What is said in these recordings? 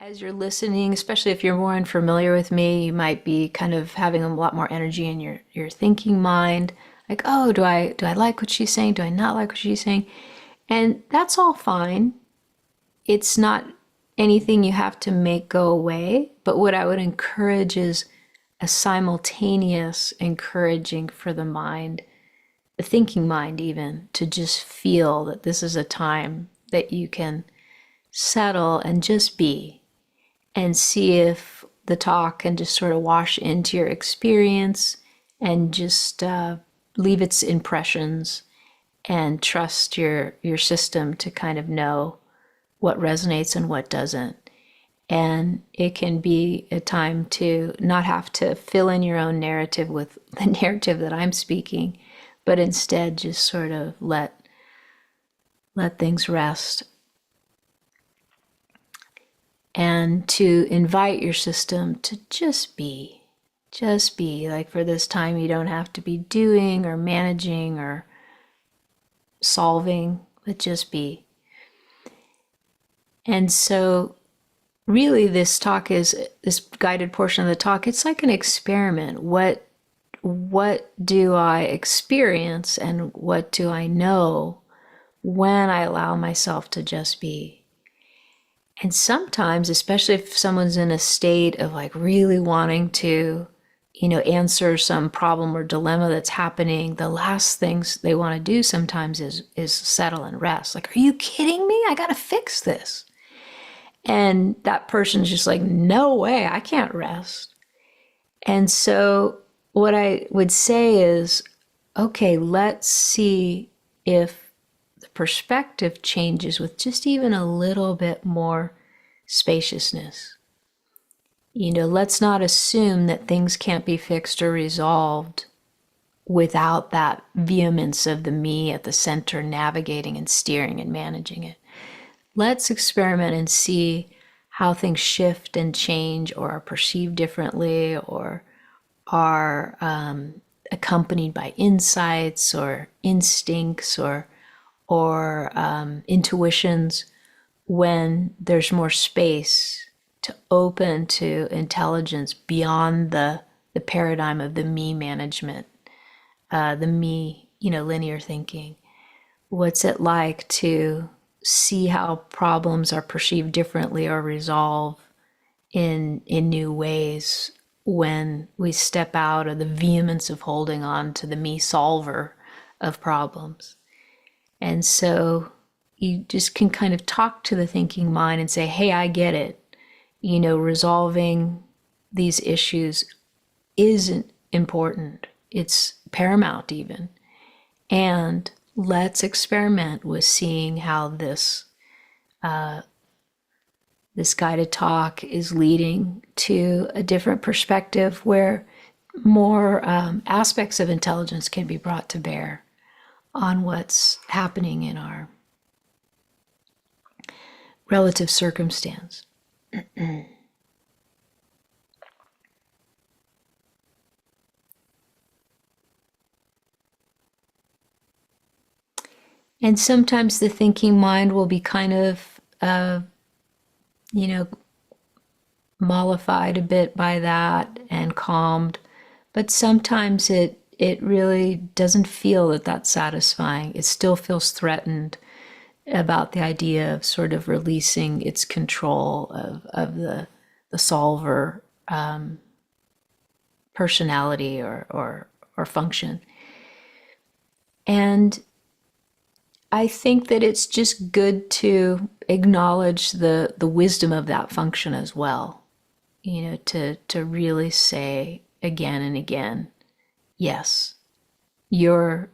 As you're listening, especially if you're more unfamiliar with me, you might be kind of having a lot more energy in your thinking mind. Like, oh, do I like what she's saying? Do I not like what she's saying? And that's all fine. It's not anything you have to make go away. But what I would encourage is a simultaneous encouraging for the mind, the thinking mind even, to just feel that this is a time that you can settle and just be and see if the talk can just sort of wash into your experience and just leave its impressions and trust your system to kind of know what resonates and what doesn't. And it can be a time to not have to fill in your own narrative with the narrative that I'm speaking, but instead just sort of let things rest and to invite your system to just be. Just be. Like for this time, you don't have to be doing or managing or solving, but just be. And so, really, this talk is this guided portion of the talk. It's like an experiment. What do I experience and what do I know when I allow myself to just be? And sometimes, especially if someone's in a state of like really wanting to, answer some problem or dilemma that's happening, the last things they want to do sometimes is settle and rest. Like, are you kidding me? I got to fix this. And that person's just like, no way, I can't rest. And so what I would say is, okay, let's see if the perspective changes with just even a little bit more spaciousness. Let's not assume that things can't be fixed or resolved without that vehemence of the me at the center navigating and steering and managing it. Let's experiment and see how things shift and change or are perceived differently or are accompanied by insights or instincts or intuitions when there's more space to open to intelligence beyond the paradigm of the me management, the me, linear thinking. What's it like to see how problems are perceived differently or resolved in new ways when we step out of the vehemence of holding on to the me solver of problems? And so you just can kind of talk to the thinking mind and say, hey, I get it. Resolving these issues isn't important. It's paramount even. And let's experiment with seeing how this guided talk is leading to a different perspective where more aspects of intelligence can be brought to bear on what's happening in our relative circumstance. And sometimes the thinking mind will be kind of, mollified a bit by that and calmed. But sometimes it really doesn't feel that that's satisfying. It still feels threatened about the idea of sort of releasing its control of the solver personality or function. And I think that it's just good to acknowledge the wisdom of that function as well. To really say again and again, yes, your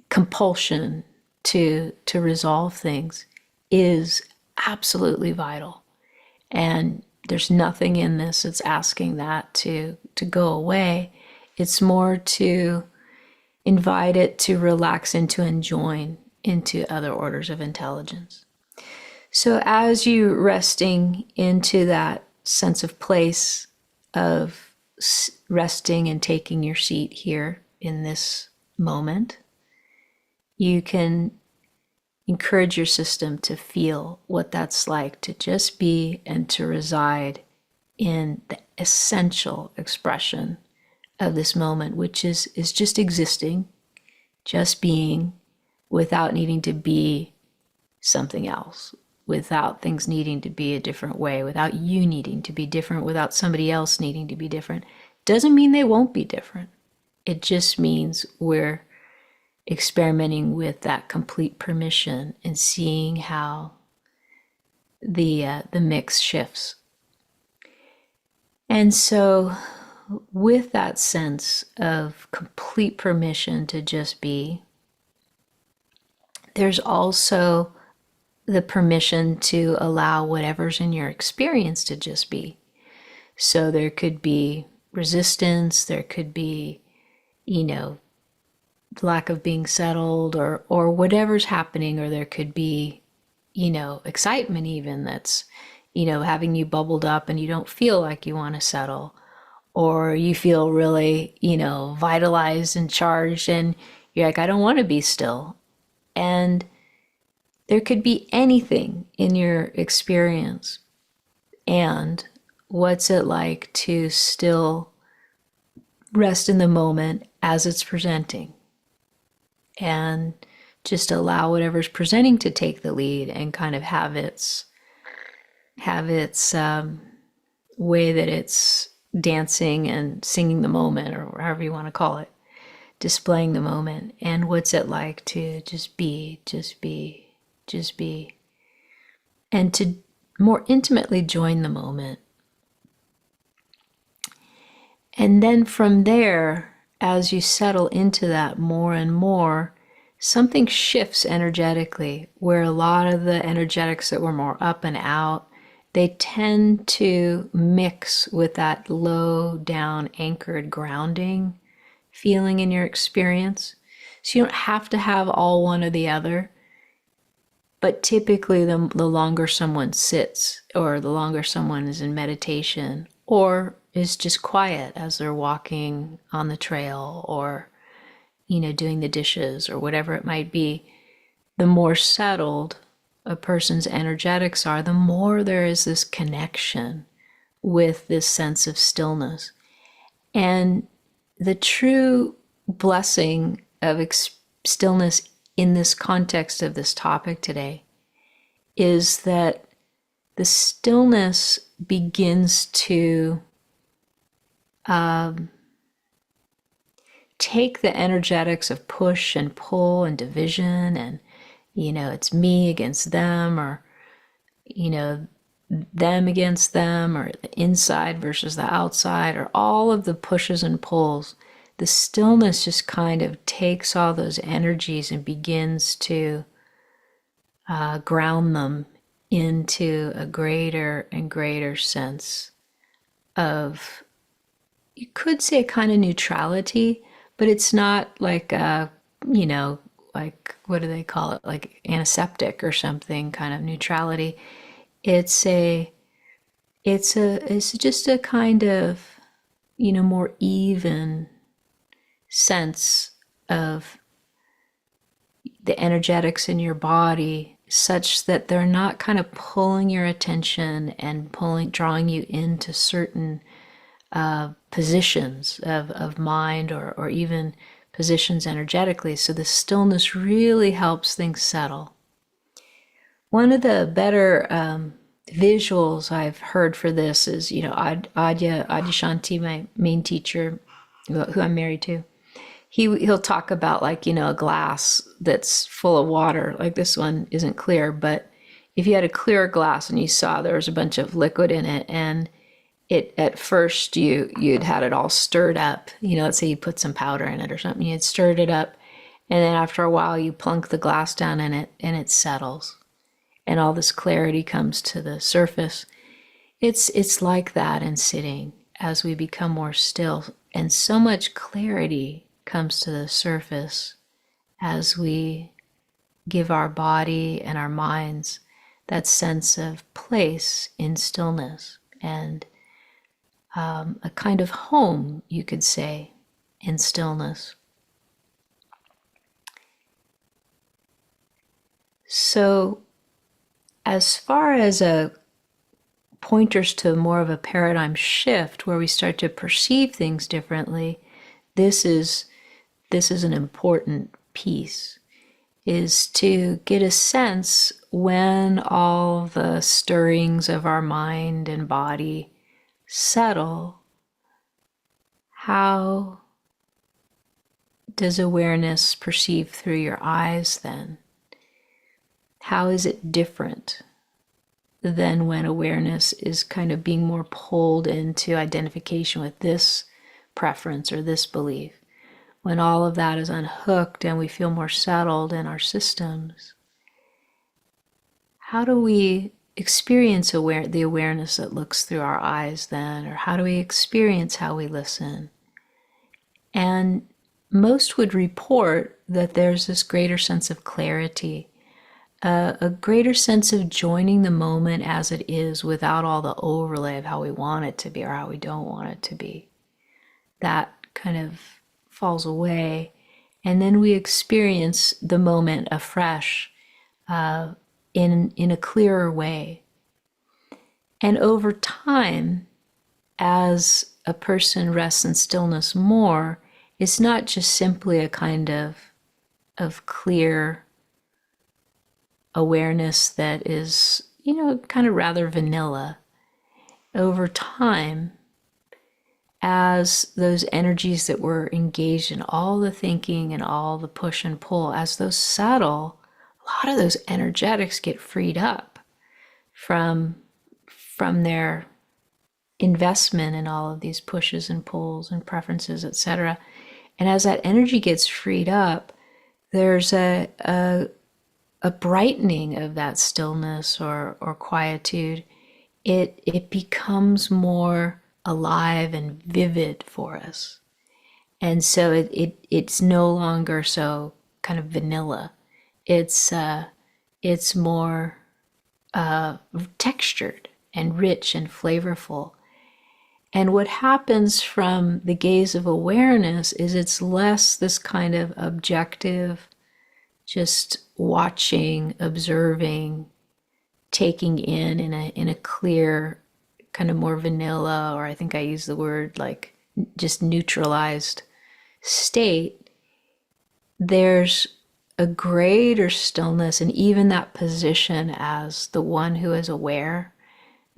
compulsion to resolve things is absolutely vital, and there's nothing in this that's asking that to go away. It's more to invite it to relax into and join into other orders of intelligence. So as you resting into that sense of place of resting and taking your seat here in this moment, you can encourage your system to feel what that's like to just be and to reside in the essential expression of this moment, which is just existing, just being, without needing to be something else, without things needing to be a different way, without you needing to be different, without somebody else needing to be different. Doesn't mean they won't be different. It just means we're experimenting with that complete permission and seeing how the mix shifts. And so, with that sense of complete permission to just be, there's also the permission to allow whatever's in your experience to just be. So there could be resistance, there could be, lack of being settled or whatever's happening, or there could be, excitement even that's, having you bubbled up and you don't feel like you want to settle, or you feel really, vitalized and charged and you're like, I don't want to be still. And there could be anything in your experience. And what's it like to still rest in the moment as it's presenting and just allow whatever's presenting to take the lead and kind of have its way that it's dancing and singing the moment, or however you want to call it, displaying the moment. And what's it like to just be, and to more intimately join the moment. And then from there, as you settle into that more and more, something shifts energetically, where a lot of the energetics that were more up and out, they tend to mix with that low down anchored grounding feeling in your experience. So you don't have to have all one or the other. But typically, the longer someone sits, or the longer someone is in meditation, or is just quiet as they're walking on the trail, or, doing the dishes, or whatever it might be, the more settled a person's energetics are, the more there is this connection with this sense of stillness. And the true blessing of stillness in this context of this topic today is that the stillness begins to take the energetics of push and pull and division and, it's me against them, or, them against them, or the inside versus the outside, or all of the pushes and pulls. The stillness just kind of takes all those energies and begins to ground them into a greater and greater sense of, you could say, kind of neutrality, but it's not like like, what do they call it? Like antiseptic or something kind of neutrality. It's just a kind of, more even sense of the energetics in your body, such that they're not kind of pulling your attention and drawing you into certain positions of mind, or even positions energetically. So the stillness really helps things settle. One of the better visuals I've heard for this is, Adyashanti, my main teacher, who I'm married to. He'll talk about, like, a glass that's full of water. Like, this one isn't clear, but if you had a clear glass and you saw there was a bunch of liquid in it, and it, at first you'd had it all stirred up, let's say you put some powder in it or something, you'd stirred it up, and then after a while you plunk the glass down in it and it settles and all this clarity comes to the surface. It's like that in sitting as we become more still, and so much clarity comes to the surface as we give our body and our minds that sense of place in stillness, and a kind of home, you could say, in stillness. So, as far as a pointers to more of a paradigm shift where we start to perceive things differently, this is an important piece, is to get a sense when all the stirrings of our mind and body settle, how does awareness perceive through your eyes then? How is it different than when awareness is kind of being more pulled into identification with this preference or this belief? When all of that is unhooked and we feel more settled in our systems, how do we experience the awareness that looks through our eyes then? Or how do we experience how we listen? And most would report that there's this greater sense of clarity, a greater sense of joining the moment as it is without all the overlay of how we want it to be or how we don't want it to be. That kind of falls away. And then we experience the moment afresh in a clearer way. And over time, as a person rests in stillness more, it's not just simply a kind of clear awareness that is, kind of rather vanilla. Over time, as those energies that were engaged in all the thinking and all the push and pull, as those settle, a lot of those energetics get freed up from their investment in all of these pushes and pulls and preferences, etc. And as that energy gets freed up, there's a brightening of that stillness or quietude. It becomes more alive and vivid for us. And so it's no longer so kind of vanilla. It's more textured and rich and flavorful. And what happens from the gaze of awareness is it's less this kind of objective, just watching, observing, taking in a clear, kind of more vanilla, or I think I use the word like just neutralized state. There's a greater stillness, and even that position as the one who is aware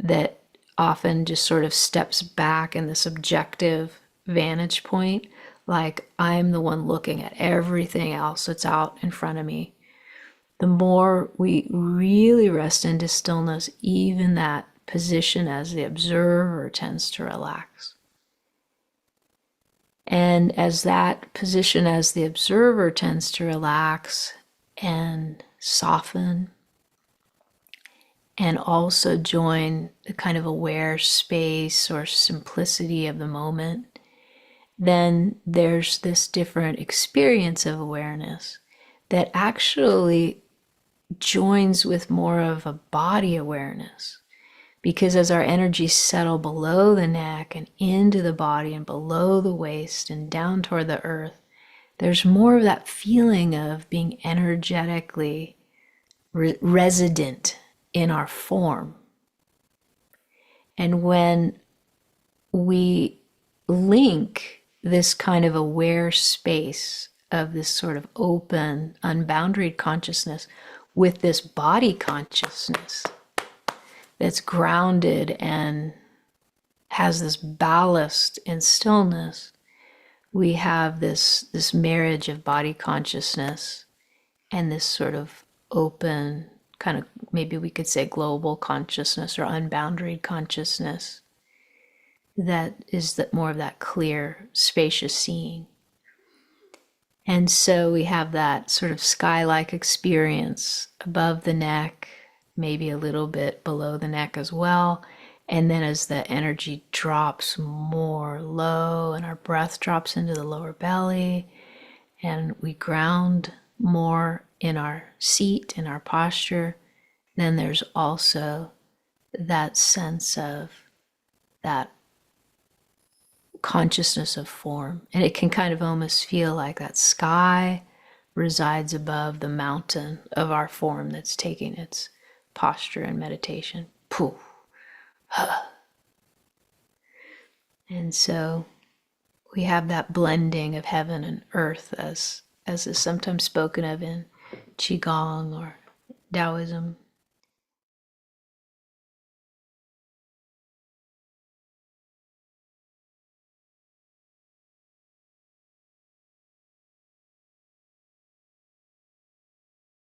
that often just sort of steps back in this objective vantage point, like I'm the one looking at everything else that's out in front of me. The more we really rest into stillness, even that position as the observer tends to relax. And as that position as the observer tends to relax and soften, and also join the kind of aware space or simplicity of the moment, then there's this different experience of awareness that actually joins with more of a body awareness. Because as our energies settle below the neck and into the body and below the waist and down toward the earth, there's more of that feeling of being energetically resident in our form. And when we link this kind of aware space of this sort of open, unboundaried consciousness with this body consciousness that's grounded and has this ballast in stillness, we have this marriage of body consciousness and this sort of open, kind of maybe we could say global consciousness or unboundaried consciousness that is that more of that clear, spacious seeing. And so we have that sort of sky-like experience above the neck, maybe a little bit below the neck as well. And then as the energy drops more low and our breath drops into the lower belly and we ground more in our seat, in our posture, then there's also that sense of that consciousness of form. And it can kind of almost feel like that sky resides above the mountain of our form that's taking its posture and meditation. Poof. And so we have that blending of heaven and earth as is sometimes spoken of in Qigong or Taoism,